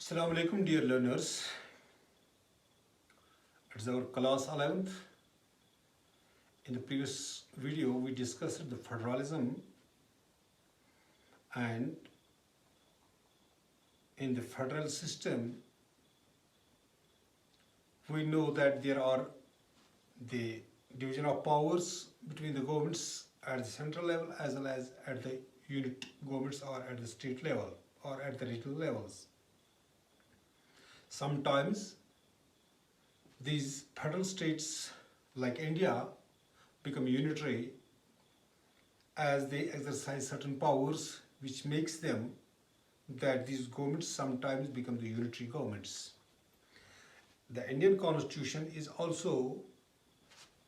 Assalamu alaikum dear learners. It's our class 11th. In the previous video we discussed the federalism, and in the federal system we know that there are the division of powers between the governments at the central level as well as at the unit governments or at the state level or at the regional levels. Sometimes these federal states like India become unitary as they exercise certain powers which makes them that these governments sometimes become the unitary governments. The Indian constitution is also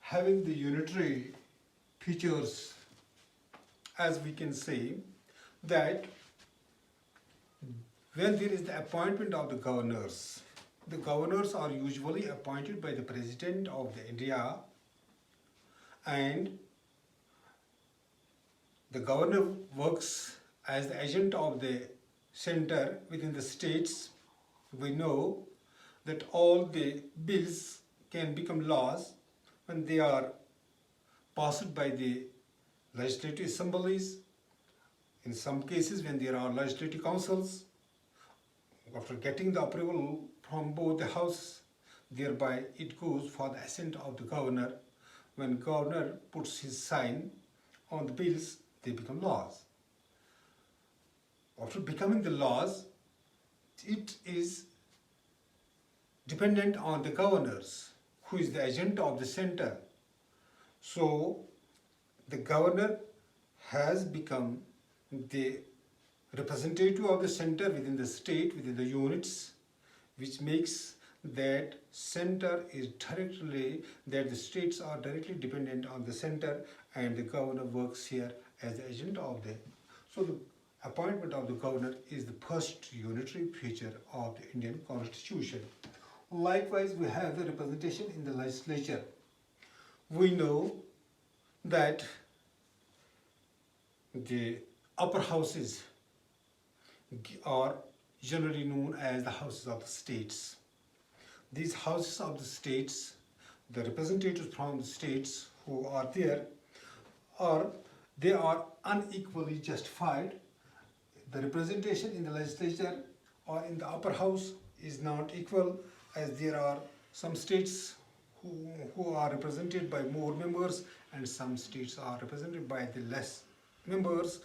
having the unitary features, as we can say that when there is the appointment of the governors are usually appointed by the President of the India, and the governor works as the agent of the center within the states. We know that all the bills can become laws when they are passed by the legislative assemblies. In some cases, when there are legislative councils, after getting the approval from both the houses, thereby it goes for the assent of the governor. When governor puts his sign on the bills, they become laws. After becoming the laws, it is dependent on the governors, who is the agent of the center. So the governor has become the representative of the center within the state, within the units, which makes that center is directly, that the states are directly dependent on the center, and the governor works here as the agent of the. So the appointment of the governor is the first unitary feature of the Indian constitution. Likewise, we have the representation in the legislature. We know that the upper houses are generally known as the houses of the states. These houses of the states, the representatives from the states who are there, they are unequally justified. The representation in the legislature or in the upper house is not equal, as there are some states who are represented by more members and some states are represented by the less members,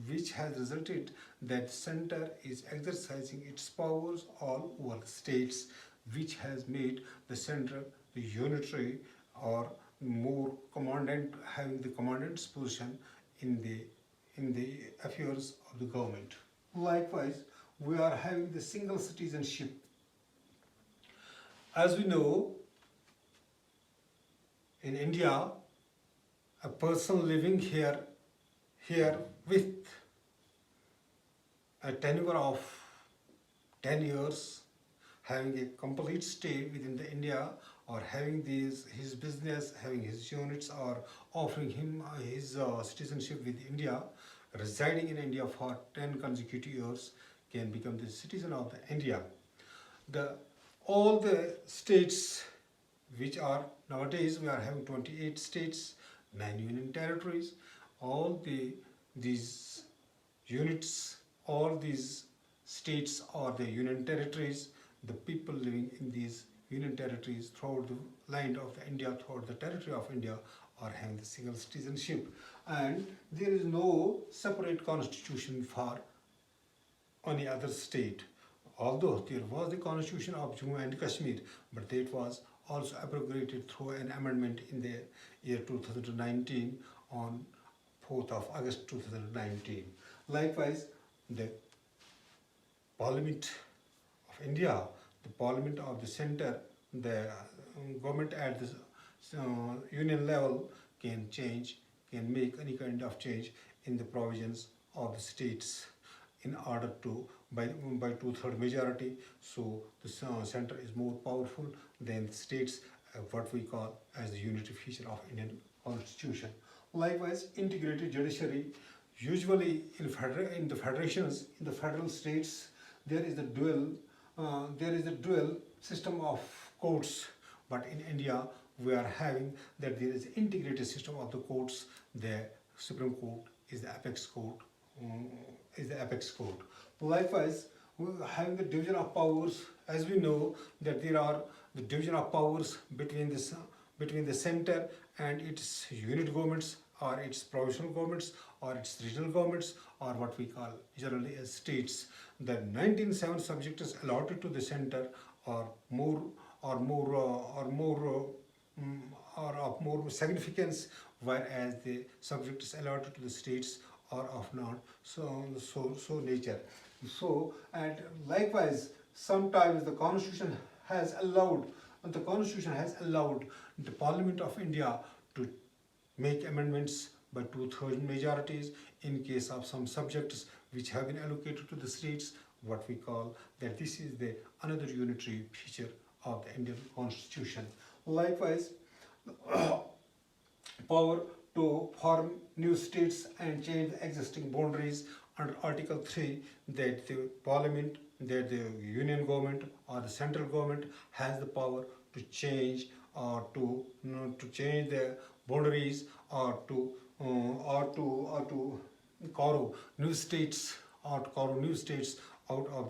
which has resulted that center is exercising its powers all over the states, which has made the center the unitary or more commandant, having the commandant's position in the affairs of the government. Likewise, we are having the single citizenship. As we know, in India, a person living here with a tenure of 10 years, having a complete stay within the India, or having his business, having his units, or offering him his citizenship with India, residing in India for 10 consecutive years, can become the citizen of the India. All the states, which are nowadays, we are having 28 states, 9 union territories, all these units, all these states or the union territories, the people living in these union territories throughout the land of India, throughout the territory of India, are having the single citizenship. And there is no separate constitution for any other state. Although there was the constitution of Jammu and Kashmir, but that was also abrogated through an amendment in the year 2019 on 4th of August 2019. Likewise, the Parliament of India, the Parliament of the center, the government at the union level can make any kind of change in the provisions of the states in order to, by 2/3 majority. So the center is more powerful than the states, what we call as the unitary feature of Indian constitution. Likewise, integrated judiciary. Usually in the federations, in the federal states, there is the dual there is a dual system of courts, but in India we are having that there is integrated system of the courts. The Supreme Court is the apex court. Likewise, we are having the division of powers. As we know that there are the division of powers between the center and its unit governments, or its provincial governments, or its regional governments, or what we call generally as states. The 197 subjects allotted to the center are more or more or more are of more significance, whereas the subjects allotted to the states are of not so nature. So, and likewise, sometimes the constitution has allowed the Parliament of India to make amendments by 2/3 majorities in case of some subjects which have been allocated to the states. What we call that this is the another unitary feature of the Indian Constitution. Likewise, power to form new states and change the existing boundaries under Article 3, that the Parliament, that the Union government or the central government has the power to change or to change the boundaries, or to carve new states out of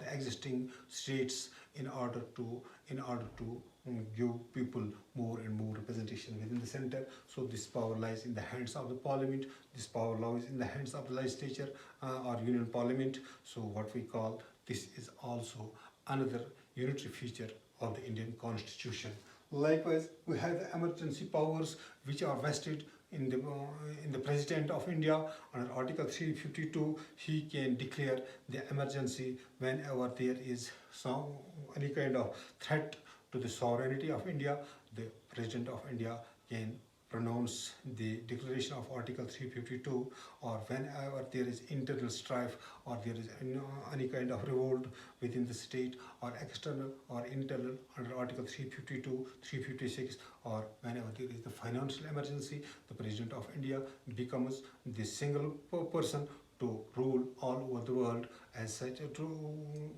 the existing states in order to give people more and more representation within the center. So this power lies in the hands of the Parliament. This power lies in the hands of the legislature or Union Parliament. So what we call this is also another unitary feature of the Indian Constitution. Likewise, we have the emergency powers which are vested in the President of India. Under Article 352, he can declare the emergency whenever there is any kind of threat to the sovereignty of India. The President of India can pronounce the declaration of Article 352, or whenever there is internal strife, or there is any kind of revolt within the state, or external or internal, under Article 352, 356, or whenever there is the financial emergency, the President of India becomes the single person to rule all over the world, as such to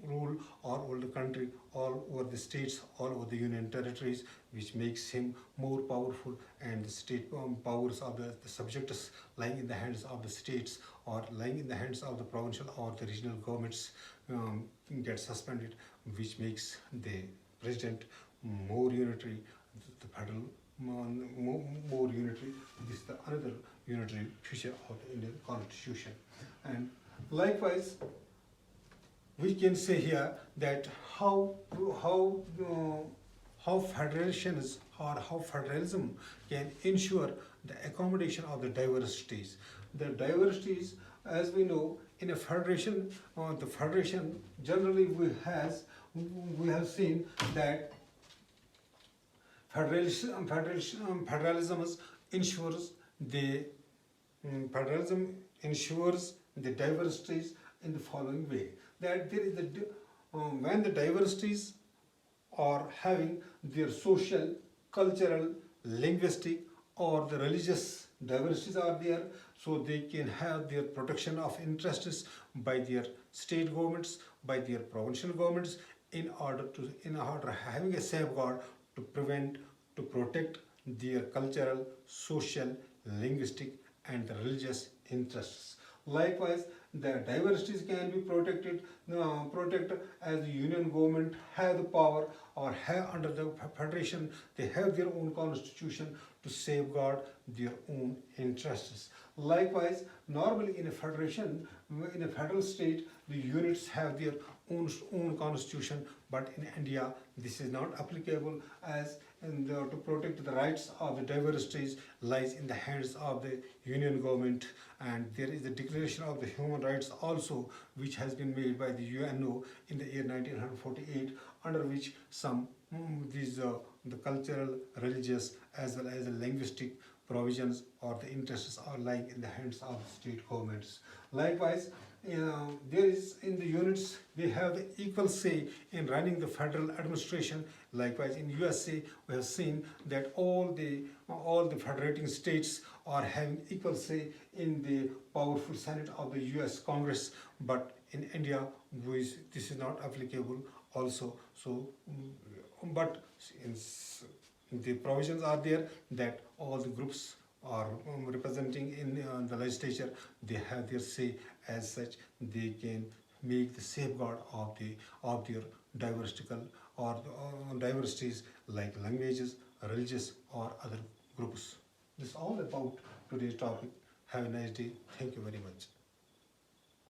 rule all over the country, all over the states, all over the union territories, which makes him more powerful, and the state powers of the subjects lying in the hands of the states, or lying in the hands of the provincial or the regional governments get suspended, which makes the president more unitary, the federal more unitary. This is the another unitary feature of the Indian Constitution. And likewise, we can say here that how federations or how federalism can ensure the accommodation of the diversities. The diversities, as we know, in a federation, the federation generally we have seen that federalism ensures the diversities in the following way, that there is when the diversities are having their social, cultural, linguistic, or the religious diversities are there, so they can have their protection of interests by their state governments, by their provincial governments, in order having a safeguard to protect their cultural, social, linguistic, and the religious interests. Likewise, the diversities can be protected as the union government have the power, or have under the federation, they have their own constitution to safeguard their own interests. Likewise, normally in a federation, in a federal state, the units have their own constitution, but in India this is not applicable, as to protect the rights of the diversities lies in the hands of the union government. And there is the Declaration of the Human Rights also, which has been made by the UNO in the year 1948, under which some the cultural, religious, as well as the linguistic provisions or the interests are lying in the hands of state governments. Likewise, there is in the units, they have the equal say in running the federal administration. Likewise, in USA, we have seen that all the federating states are having equal say in the powerful Senate of the US Congress. But in India, this is not applicable also. So, but in, the provisions are there that all the groups are representing in the legislature. They have their say. As such, they can make the safeguard of their diversical or diversities like languages, religious or other groups. This is all about today's topic. Have a nice day. Thank you very much.